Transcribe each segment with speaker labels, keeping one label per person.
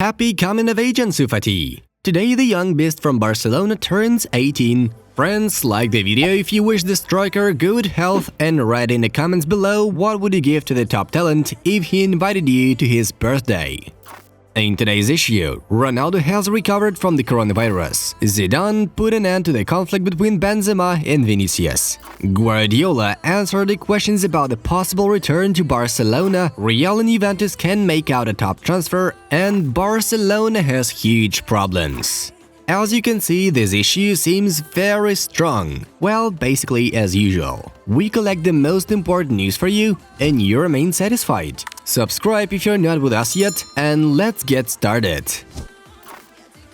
Speaker 1: Happy coming of age, Ansu Fati! Today the young beast from Barcelona turns 18. Friends, like the video if you wish the striker good health and write in the comments below what would you give to the top talent if he invited you to his birthday. In today's issue, Ronaldo has recovered from the coronavirus. Zidane put an end to the conflict between Benzema and Vinicius. Guardiola answered the questions about the possible return to Barcelona. Real and Juventus can make out a top transfer, and Barcelona has huge problems. As you can see, this issue seems very strong. Well, basically as usual. We collect the most important news for you, and you remain satisfied. Subscribe if you're not with us yet, and let's get started.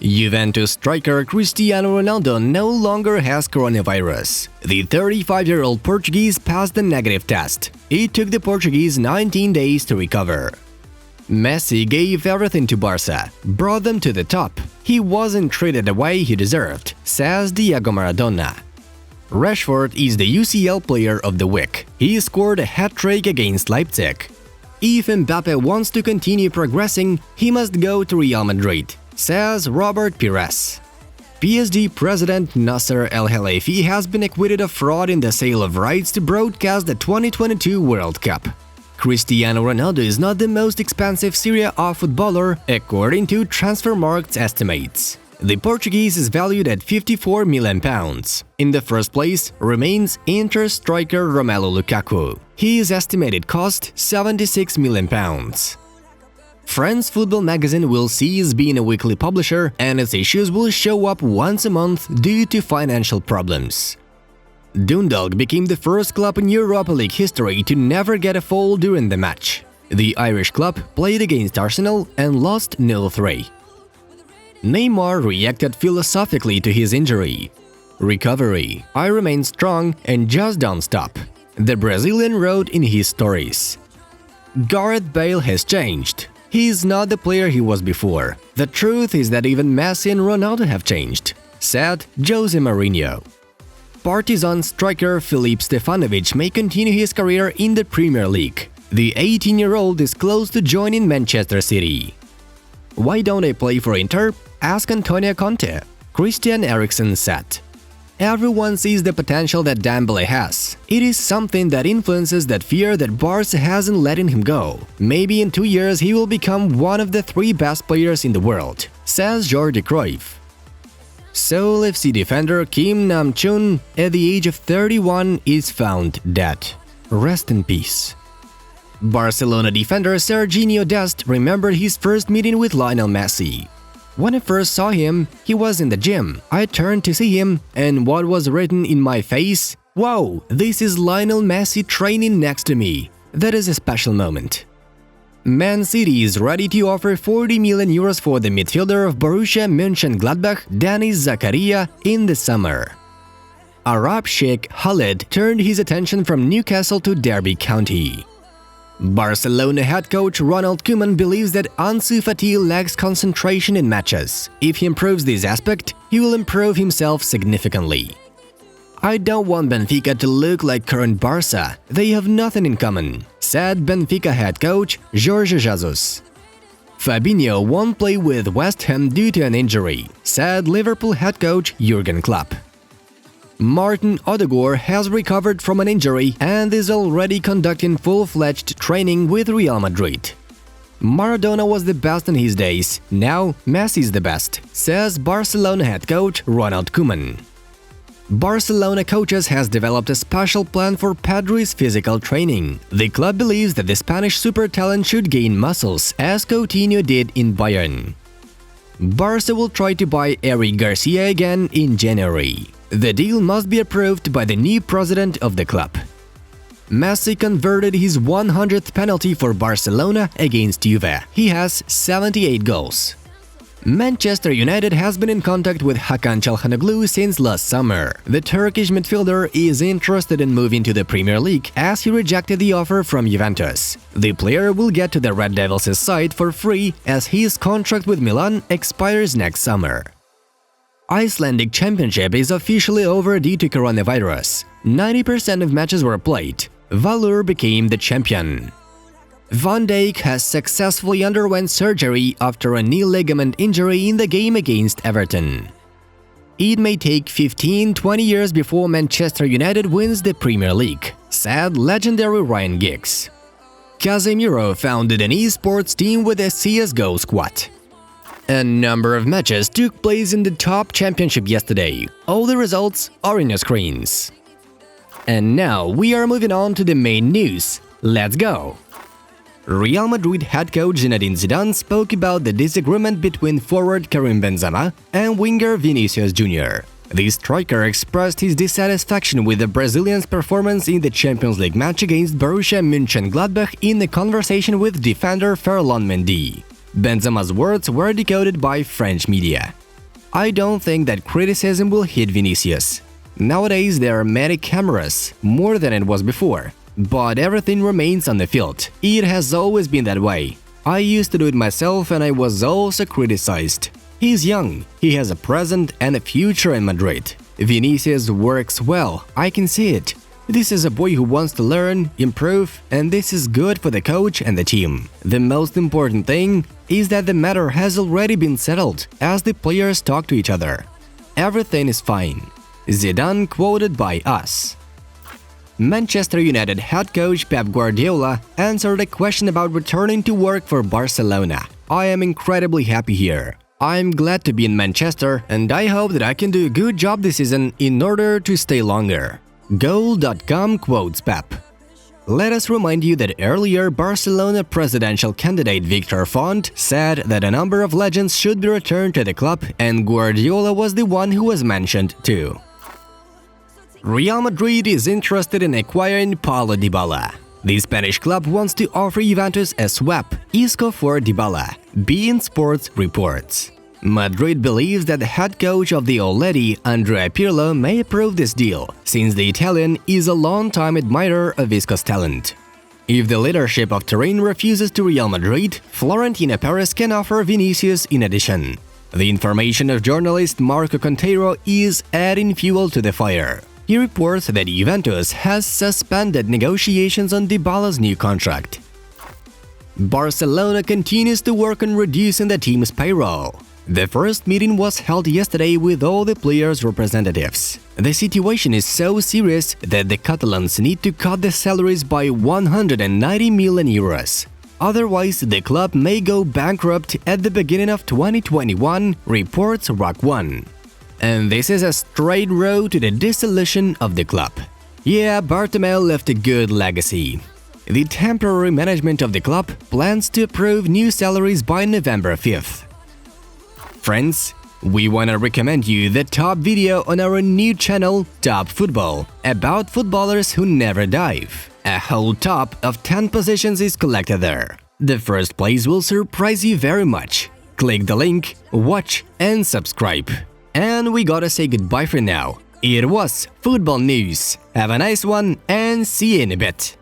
Speaker 1: Juventus striker Cristiano Ronaldo no longer has coronavirus. The 35-year-old Portuguese passed the negative test. It took the Portuguese 19 days to recover. Messi gave everything to Barca, brought them to the top. He wasn't treated the way he deserved, says Diego Maradona. Rashford is the UCL Player of the Week. He scored a hat-trick against Leipzig. If Mbappe wants to continue progressing, he must go to Real Madrid, says Robert Pires. PSG president Nasser El-Khelaifi has been acquitted of fraud in the sale of rights to broadcast the 2022 World Cup. Cristiano Ronaldo is not the most expensive Serie A footballer, according to Transfermarkt's estimates. The Portuguese is valued at £54 million. In the first place remains Inter striker Romelu Lukaku. His estimated cost £76 million. France Football magazine will cease being a weekly publisher, and its issues will show up once a month due to financial problems. Dundalk became the first club in Europa League history to never get a foul during the match. The Irish club played against Arsenal and lost 0-3. Neymar reacted philosophically to his injury. Recovery. I remain strong and just don't stop. The Brazilian wrote in his stories. Gareth Bale has changed. He is not the player he was before. The truth is that even Messi and Ronaldo have changed, said Jose Mourinho. Partizan striker Filip Stefanovic may continue his career in the Premier League. The 18-year-old is close to joining Manchester City. Why don't I play for Inter? Ask Antonio Conte. Christian Eriksen said. Everyone sees the potential that Dybala has. It is something that influences that fear that Barca hasn't letting him go. Maybe in 2 years he will become one of the 3 best players in the world, says Jordi Cruyff. Seoul FC defender Kim Nam-chun, at the age of 31, is found dead. Rest in peace. Barcelona defender Serginho Dest remembered his first meeting with Lionel Messi. When I first saw him, he was in the gym. I turned to see him, and what was written in my face? Wow, this is Lionel Messi training next to me. That is a special moment. Man City is ready to offer 40 million euros for the midfielder of Borussia Mönchengladbach, Denis Zakaria, in the summer. Arab Sheikh Khaled turned his attention from Newcastle to Derby County. Barcelona head coach Ronald Koeman believes that Ansu Fati lacks concentration in matches. If he improves this aspect, he will improve himself significantly. I don't want Benfica to look like current Barca. They have nothing in common, said Benfica head coach Jorge Jesus. Fabinho won't play with West Ham due to an injury, said Liverpool head coach Jurgen Klopp. Martin Odegaard has recovered from an injury and is already conducting full-fledged training with Real Madrid. Maradona was the best in his days, now Messi is the best, says Barcelona head coach Ronald Koeman. Barcelona coaches has developed a special plan for Pedri's physical training. The club believes that the Spanish super talent should gain muscles, as Coutinho did in Bayern. Barca will try to buy Eric Garcia again in January. The deal must be approved by the new president of the club. Messi converted his 100th penalty for Barcelona against Juve. He has 78 goals. Manchester United has been in contact with Hakan Çalhanoğlu since last summer. The Turkish midfielder is interested in moving to the Premier League as he rejected the offer from Juventus. The player will get to the Red Devils' side for free as his contract with Milan expires next summer. Icelandic Championship is officially over due to coronavirus. 90% of matches were played. Valur became the champion. Van Dijk has successfully underwent surgery after a knee ligament injury in the game against Everton. It may take 15-20 years before Manchester United wins the Premier League, said legendary Ryan Giggs. Casemiro founded an esports team with a CSGO squad. A number of matches took place in the top championship yesterday. All the results are in your screens. And now we are moving on to the main news. Let's go! Real Madrid head coach Zinedine Zidane spoke about the disagreement between forward Karim Benzema and winger Vinicius Jr. The striker expressed his dissatisfaction with the Brazilian's performance in the Champions League match against Borussia Mönchengladbach in a conversation with defender Ferland Mendy. Benzema's words were decoded by French media. "I don't think that criticism will hit Vinicius. Nowadays there are many cameras, more than it was before. But everything remains on the field. It has always been that way. I used to do it myself and I was also criticized. He's young, he has a present and a future in Madrid. Vinicius works well, I can see it. This is a boy who wants to learn, improve, and this is good for the coach and the team. The most important thing is that the matter has already been settled as the players talk to each other. Everything is fine." Zidane quoted by Us. Manchester United head coach Pep Guardiola answered a question about returning to work for Barcelona. "I am incredibly happy here. I'm glad to be in Manchester and I hope that I can do a good job this season in order to stay longer." Goal.com quotes Pep. Let us remind you that earlier Barcelona presidential candidate Victor Font said that a number of legends should be returned to the club and Guardiola was the one who was mentioned too. Real Madrid is interested in acquiring Paulo Dybala. The Spanish club wants to offer Juventus a swap, Isco for Dybala, beIN Sports reports. Madrid believes that the head coach of the Olleti, Andrea Pirlo, may approve this deal, since the Italian is a long-time admirer of Isco's talent. If the leadership of Turin refuses to Real Madrid, Florentino Perez can offer Vinicius in addition. The information of journalist Marco Conteiro is adding fuel to the fire. He reports that Juventus has suspended negotiations on Dybala's new contract. Barcelona continues to work on reducing the team's payroll. The first meeting was held yesterday with all the players' representatives. The situation is so serious that the Catalans need to cut the salaries by 190 million euros. Otherwise, the club may go bankrupt at the beginning of 2021, reports RAC 1. And this is a straight road to the dissolution of the club. Yeah, Bartomeu left a good legacy. The temporary management of the club plans to approve new salaries by November 5th. Friends, we wanna recommend you the top video on our new channel, Top Football, about footballers who never dive. A whole top of 10 positions is collected there. The first place will surprise you very much. Click the link, watch and subscribe. And we gotta say goodbye for now. It was Football News. Have a nice one and see you in a bit.